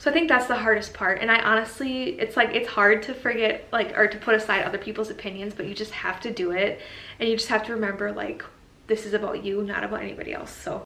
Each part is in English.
So I think that's the hardest part. And I honestly, it's like, it's hard to forget, like, or to put aside other people's opinions, but you just have to do it. And you just have to remember, like, this is about you, not about anybody else. So.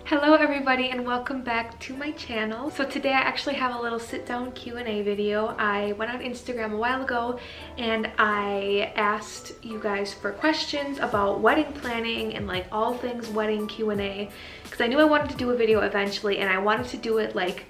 Hello everybody and welcome back to my channel. So today I actually have a little sit down Q&A video. I went on Instagram a while ago and I asked you guys for questions about wedding planning and like all things wedding Q&A because I knew I wanted to do a video eventually, and I wanted to do it like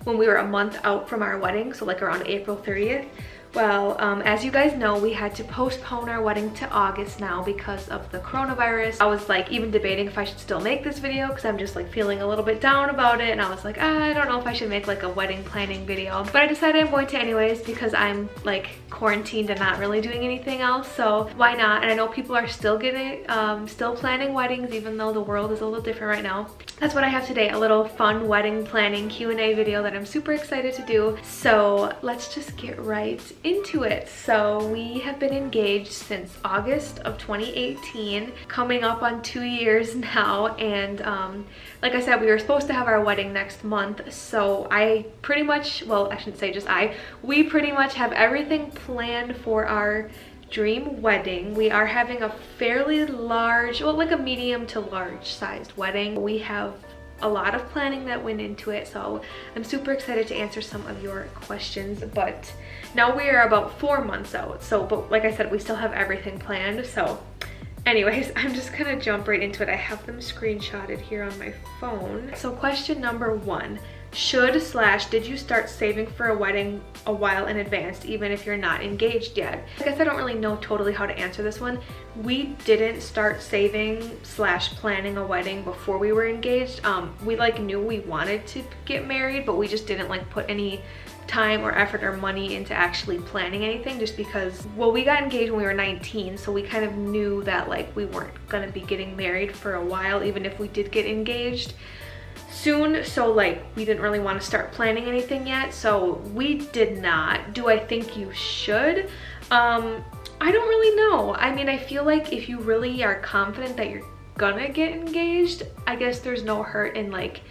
when we were a month out from our wedding, so like around April 30th. Well, as you guys know, we had to postpone our wedding to August now because of the coronavirus. I was like even debating if I should still make this video because I'm just like feeling a little bit down about it, and I was like, I don't know if I should make like a wedding planning video, but I decided I'm going to anyways because I'm like quarantined and not really doing anything else, so why not? And I know people are still still planning weddings even though the world is a little different right now. That's what I have today, a little fun wedding planning Q&A video that I'm super excited to do. So let's just get right into it. So we have been engaged since August of 2018, coming up on 2 years now, and like I said, we were supposed to have our wedding next month, so I pretty much, well, I shouldn't say just we pretty much have everything planned for our dream wedding. We are having a fairly large, well, like a medium to large sized wedding. We have a lot of planning that went into it, so I'm super excited to answer some of your questions. But now we are about 4 months out, so but like I said, we still have everything planned. So anyways, I'm just gonna jump right into it. I have them screenshotted here on my phone. So question number 1, did you start saving for a wedding a while in advance even if you're not engaged yet? I guess I don't really know totally how to answer this one. We didn't start saving / planning a wedding before we were engaged. We like knew we wanted to get married, but we just didn't like put any time or effort or money into actually planning anything, just because, well, we got engaged when we were 19, so we kind of knew that like we weren't gonna be getting married for a while even if we did get engaged soon, so like we didn't really want to start planning anything yet, so we did not. Do I think you should? I don't really know. I mean, I feel like if you really are confident that you're gonna get engaged, I guess there's no hurt in like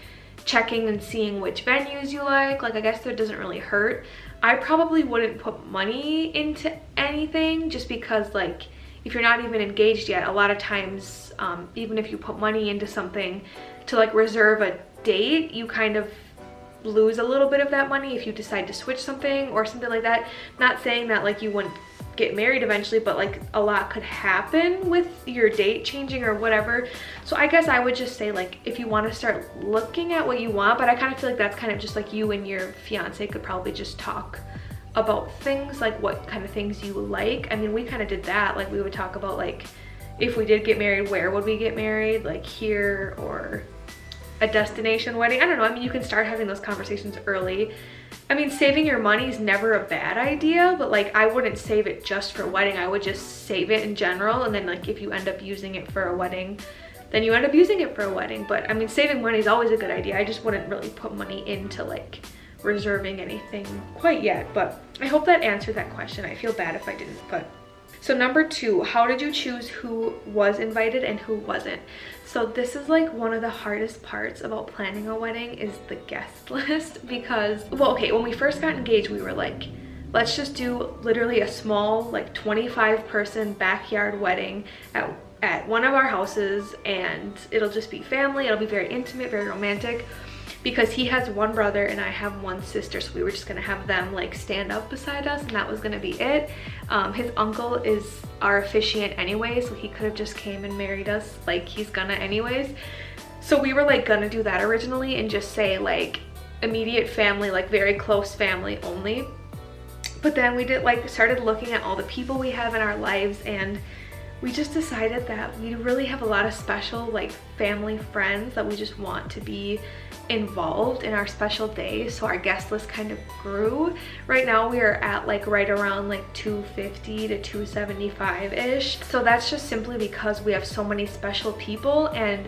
checking and seeing which venues you like. I guess that doesn't really hurt. I probably wouldn't put money into anything just because like if you're not even engaged yet, a lot of times even if you put money into something to like reserve a date, you kind of lose a little bit of that money if you decide to switch something or something like that. Not saying that like you wouldn't get married eventually, but like a lot could happen with your date changing or whatever. So I guess I would just say like if you want to start looking at what you want, but I kind of feel like that's kind of just like you and your fiance could probably just talk about things, like what kind of things you like. I mean, we kind of did that. Like we would talk about like if we did get married, where would we get married, like here or a destination wedding. I don't know. I mean, you can start having those conversations early. I mean, saving your money is never a bad idea, but like I wouldn't save it just for a wedding. I would just save it in general, and then like if you end up using it for a wedding, then you end up using it for a wedding. But I mean, saving money is always a good idea. I just wouldn't really put money into like reserving anything quite yet, but I hope that answered that question. I feel bad if I didn't, but. So number 2, how did you choose who was invited and who wasn't? So this is like one of the hardest parts about planning a wedding is the guest list, because, well, okay, when we first got engaged, we were like, let's just do literally a small like 25-person backyard wedding at one of our houses, and it'll just be family. It'll be very intimate, very romantic. Because he has one brother and I have one sister, so we were just gonna have them like stand up beside us, and that was gonna be it. His uncle is our officiant anyway, so he could have just came and married us like he's gonna anyways. So we were like gonna do that originally and just say like immediate family, like very close family only. But then we started looking at all the people we have in our lives, and we just decided that we really have a lot of special like family friends that we just want to be involved in our special days. So our guest list kind of grew. Right now we are at like right around like 250 to 275-ish. So that's just simply because we have so many special people, and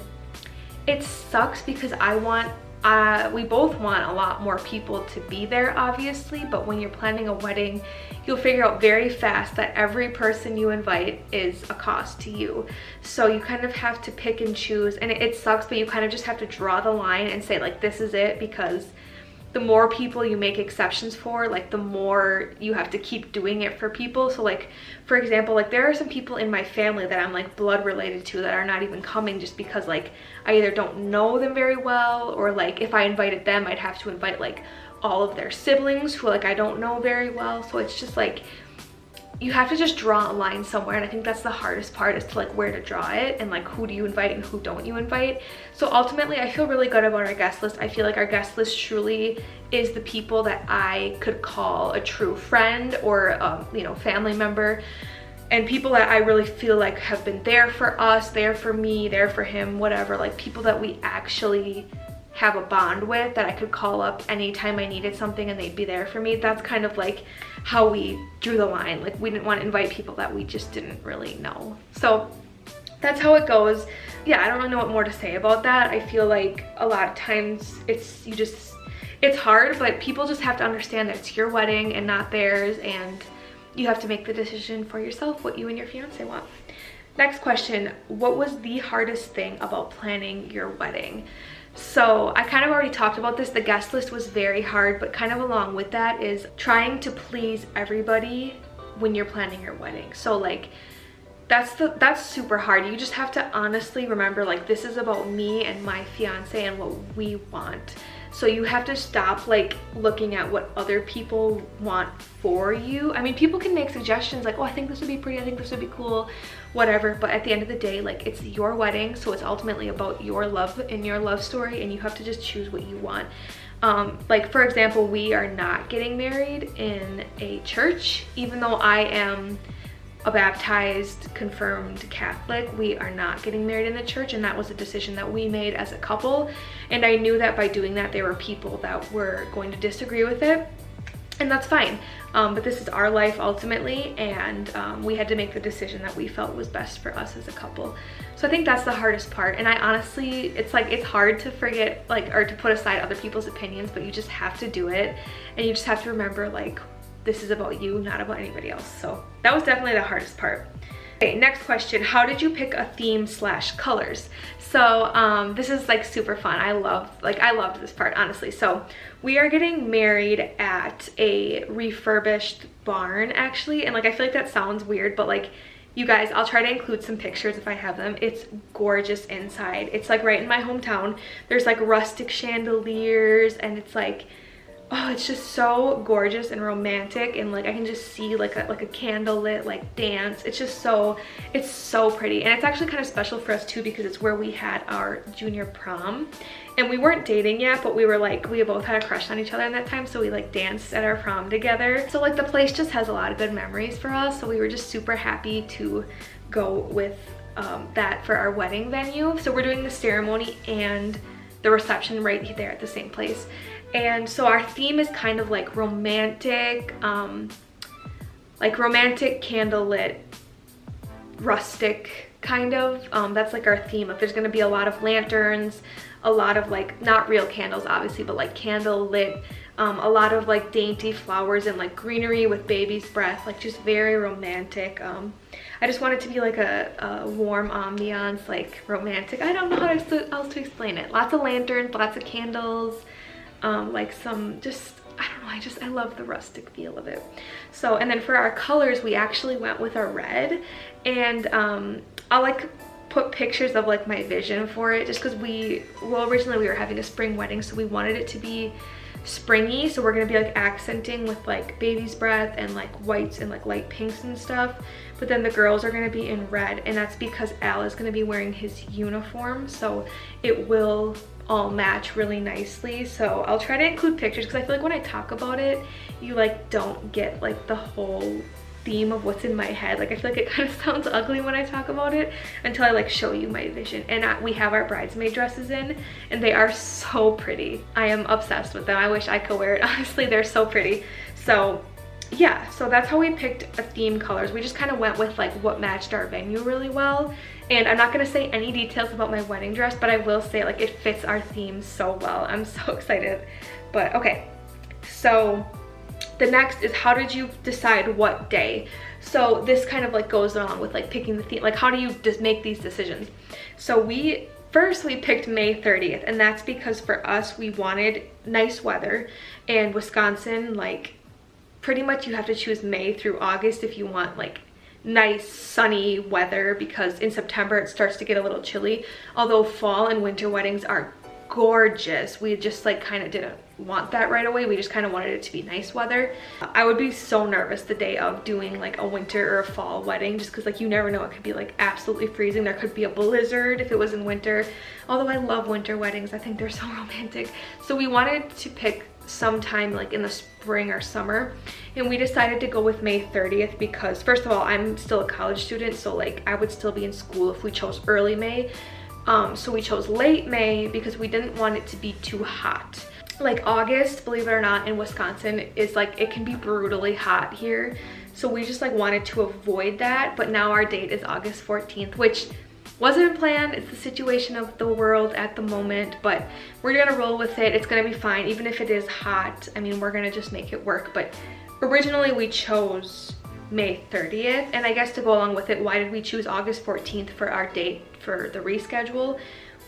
it sucks because we both want a lot more people to be there, obviously, but when you're planning a wedding, you'll figure out very fast that every person you invite is a cost to you. So you kind of have to pick and choose, and it sucks, but you kind of just have to draw the line and say like, this is it, because the more people you make exceptions for, like the more you have to keep doing it for people. So like, for example, like there are some people in my family that I'm like blood related to that are not even coming, just because like I either don't know them very well, or like if I invited them, I'd have to invite like all of their siblings who like I don't know very well. So it's just like, you have to just draw a line somewhere, and I think that's the hardest part, is to like where to draw it, and like who do you invite and who don't you invite. So ultimately I feel really good about our guest list. I feel like our guest list truly is the people that I could call a true friend or you know, family member, and people that I really feel like have been there for us, there for me, there for him, whatever, like people that we actually have a bond with, that I could call up anytime I needed something and they'd be there for me. That's kind of like how we drew the line. Like we didn't want to invite people that we just didn't really know. So that's how it goes. Yeah, I don't really know what more to say about that. I feel like a lot of times it's hard, but people just have to understand that it's your wedding and not theirs, and you have to make the decision for yourself what you and your fiance want. Next question, what was the hardest thing about planning your wedding? So I kind of already talked about this. The guest list was very hard, but kind of along with that is trying to please everybody when you're planning your wedding. So like that's super hard. You just have to honestly remember, like, this is about me and my fiance and what we want. So you have to stop like looking at what other people want for you. I mean, people can make suggestions like, oh, I think this would be pretty, I think this would be cool, whatever, but at the end of the day, like, it's your wedding, so it's ultimately about your love and your love story, and you have to just choose what you want. Like, for example, we are not getting married in a church. Even though I am a baptized, confirmed Catholic, we are not getting married in the church, and that was a decision that we made as a couple. And I knew that by doing that, there were people that were going to disagree with it, and that's fine. But this is our life ultimately, and we had to make the decision that we felt was best for us as a couple. So I think that's the hardest part. And I honestly, it's like, it's hard to forget, like, or to put aside other people's opinions, but you just have to do it, and you just have to remember, like, this is about you, not about anybody else. So that was definitely the hardest part. Okay, next question. How did you pick a theme / colors? So this is like super fun. I loved this part, honestly. So we are getting married at a refurbished barn, actually. And like, I feel like that sounds weird, but like, you guys, I'll try to include some pictures if I have them. It's gorgeous inside. It's like right in my hometown. There's like rustic chandeliers, and it's like, oh, it's just so gorgeous and romantic, and like I can just see like a candlelit like dance. It's just it's so pretty, and it's actually kind of special for us too, because it's where we had our junior prom, and we weren't dating yet, but we were like, we both had a crush on each other in that time, so we like danced at our prom together. So like the place just has a lot of good memories for us, so we were just super happy to go with that for our wedding venue. So we're doing the ceremony and the reception right there at the same place. And so our theme is kind of like romantic candlelit, rustic kind of. That's like our theme. Like, there's gonna be a lot of lanterns, a lot of like, not real candles obviously, but like candle lit, a lot of like dainty flowers and like greenery with baby's breath, like just very romantic. I just want it to be like a warm ambiance, like romantic. I don't know how else to explain it. Lots of lanterns, lots of candles. Like some, just, I don't know, I love the rustic feel of it. So, and then for our colors, we actually went with a red, and I'll like put pictures of like my vision for it, just because originally we were having a spring wedding, so we wanted it to be springy. So we're gonna be like accenting with like baby's breath and like whites and like light pinks and stuff, but then the girls are gonna be in red, and that's because Al is gonna be wearing his uniform, so it will all match really nicely. So I'll try to include pictures because I feel like when I talk about it, you like don't get like the whole theme of what's in my head. Like I feel like it kind of sounds ugly when I talk about it until I like show you my vision. And we have our bridesmaid dresses in, and they are so pretty. I am obsessed with them. I wish I could wear it. Honestly, they're so pretty. So yeah, so that's how we picked a theme colors. We just kind of went with like what matched our venue really well. And I'm not gonna say any details about my wedding dress, but I will say like it fits our theme so well. I'm so excited. But okay, so the next is, how did you decide what day? So this kind of like goes along with like picking the theme. Like how do you just make these decisions? So first we picked May 30th, and that's because for us, we wanted nice weather, and Wisconsin, like pretty much you have to choose May through August if you want like nice sunny weather, because in September it starts to get a little chilly. Although fall and winter weddings are gorgeous, we just like kind of didn't want that right away. We just kind of wanted it to be nice weather. I would be so nervous the day of doing like a winter or a fall wedding, just because like you never know, it could be like absolutely freezing. There could be a blizzard if it was in winter. Although I love winter weddings, I think they're so romantic. So we wanted to pick sometime like in the spring or summer, and we decided to go with May 30th because first of all, I'm still a college student, so like I would still be in school if we chose early May. So we chose late May because we didn't want it to be too hot. Like August, believe it or not, in Wisconsin is like, it can be brutally hot here, so we just like wanted to avoid that. But now our date is August 14th, which wasn't planned. It's the situation of the world at the moment, but we're gonna roll with it. It's gonna be fine, even if it is hot. I mean, we're gonna just make it work. But originally we chose May 30th, and I guess to go along with it, why did we choose August 14th for our date for the reschedule?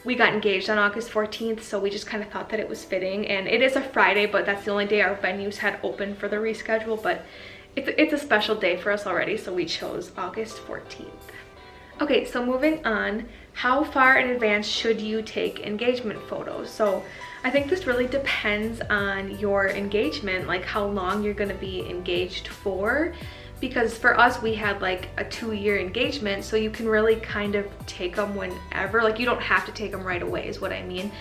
We got engaged on August 14th, so we just kind of thought that it was fitting. And it is a Friday, but that's the only day our venues had open for the reschedule. But it's a special day for us already, so we chose August 14th. Okay, so moving on, how far in advance should you take engagement photos? So I think this really depends on your engagement, like how long you're gonna be engaged for. Because for us, we had like a 2-year engagement, so you can really kind of take them whenever. Like you don't have to take them right away is what I mean.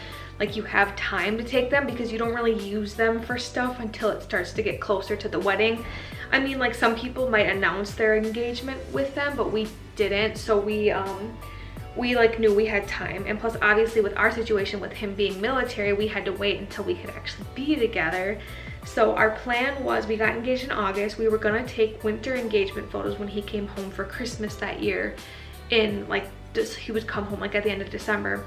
Like you have time to take them because you don't really use them for stuff until it starts to get closer to the wedding. I mean, like some people might announce their engagement with them, but we didn't. So we like knew we had time. And plus obviously with our situation with him being military, we had to wait until we could actually be together. So our plan was, we got engaged in August. We were gonna take winter engagement photos when he came home for Christmas that year. In like, he would come home like at the end of December.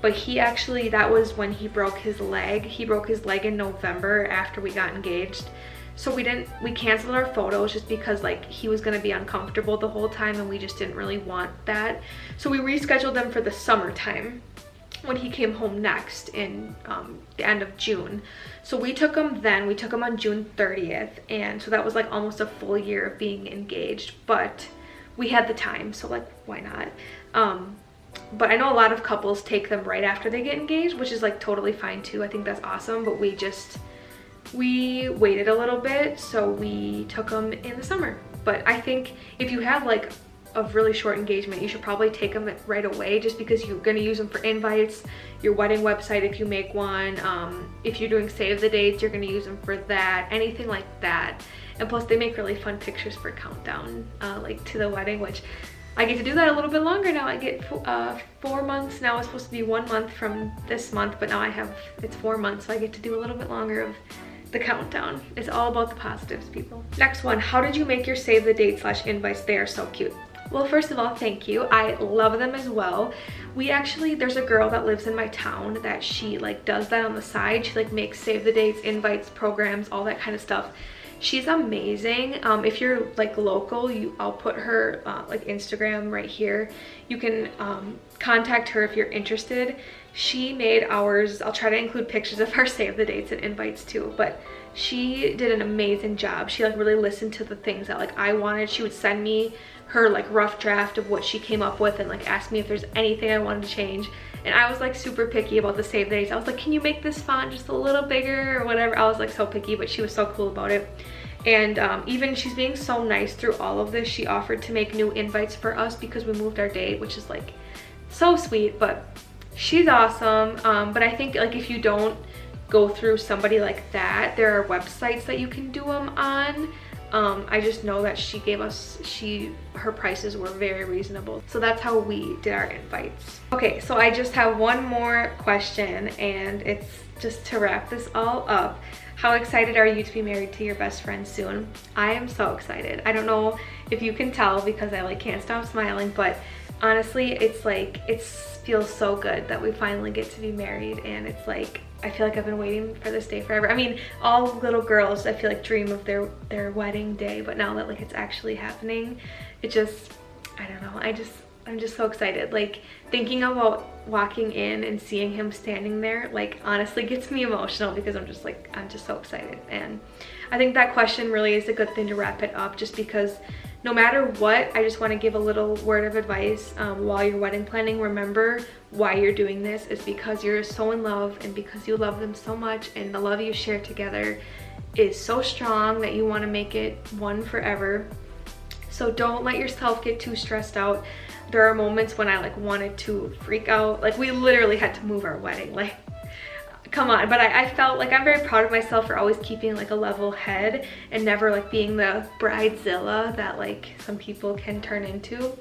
But he actually, that was when he broke his leg. He broke his leg in November after we got engaged. So we canceled our photos just because like he was gonna be uncomfortable the whole time, and we just didn't really want that. So we rescheduled them for the summertime when he came home next in the end of June. So we took them then. We took them on June 30th, and so that was like almost a full year of being engaged, but we had the time, so like why not? But I know a lot of couples take them right after they get engaged, which is like totally fine too. I think that's awesome, but we waited a little bit, so we took them in the summer. But I think if you have like a really short engagement, you should probably take them right away, just because you're going to use them for invites, your wedding website if you make one, if you're doing save the dates, you're going to use them for that, anything like that. And plus they make really fun pictures for countdown like to the wedding, which I get to do that a little bit longer now. I get 4 months now. It's supposed to be 1 month from this month, but now it's 4 months, so I get to do a little bit longer of the countdown. It's all about the positives, people. Next one, how did you make your save the date / invites? They are so cute. Well, first of all, thank you. I love them as well. There's a girl that lives in my town that she like does that on the side. She like makes save the dates, invites, programs, all that kind of stuff. She's amazing. If you're like local, I'll put her like Instagram right here. You can contact her if you're interested. She made ours. I'll try to include pictures of our save the dates and invites too, but she did an amazing job. She like really listened to the things that like I wanted. She would send me her like rough draft of what she came up with and like ask me if there's anything I wanted to change. And I was like super picky about the save dates. I was like, can you make this font just a little bigger or whatever? I was like so picky, but she was so cool about it. And even she's being so nice through all of this. She offered to make new invites for us because we moved our date, which is like so sweet. But she's awesome. But I think like if you don't go through somebody like that, there are websites that you can do them on. I just know that she gave us, her prices were very reasonable. So that's how we did our invites. Okay, so I just have one more question, and it's just to wrap this all up. How excited are you to be married to your best friend soon? I am so excited. I don't know if you can tell because I like can't stop smiling, but honestly, it's like, it feels so good that we finally get to be married, and it's like, I feel like I've been waiting for this day forever. I mean, all little girls, I feel like, dream of their wedding day, but now that like it's actually happening, it just, I don't know, I'm just so excited. Like, thinking about walking in and seeing him standing there, like, honestly gets me emotional because I'm just so excited. And I think that question really is a good thing to wrap it up, just because no matter what, I just want to give a little word of advice while you're wedding planning. Remember, why you're doing this is because you're so in love and because you love them so much, and the love you share together is so strong that you want to make it one forever. So don't let yourself get too stressed out. There are moments when I like wanted to freak out. Like, we literally had to move our wedding. Like, come on. But I felt like I'm very proud of myself for always keeping like a level head and never like being the bridezilla that like some people can turn into.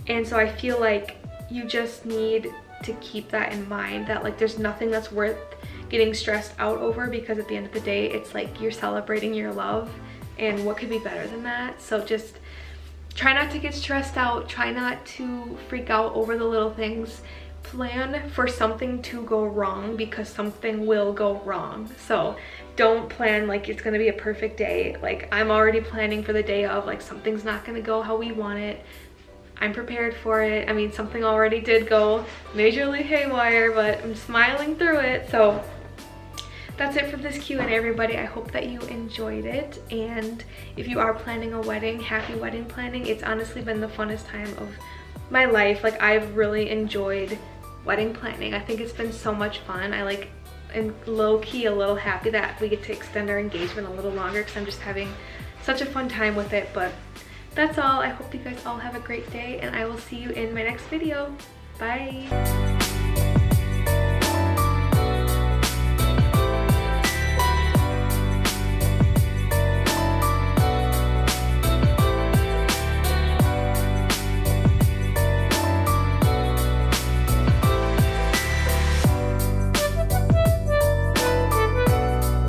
And so I feel like you just need to keep that in mind, that like there's nothing that's worth getting stressed out over, because at the end of the day, it's like you're celebrating your love, and what could be better than that? So just try not to get stressed out. Try not to freak out over the little things. Plan for something to go wrong, because something will go wrong. So don't plan like it's gonna be a perfect day. Like, I'm already planning for the day of, like, something's not gonna go how we want it. I'm prepared for it. I mean, something already did go majorly haywire, but I'm smiling through it. So that's it for this Q&A, everybody. I hope that you enjoyed it, and if you are planning a wedding, happy wedding planning. It's honestly been the funnest time of my life. Like, I've really enjoyed wedding planning. I think it's been so much fun. I like, and low-key a little happy that we get to extend our engagement a little longer, because I'm just having such a fun time with it. But that's all. I hope you guys all have a great day, and I will see you in my next video. Bye.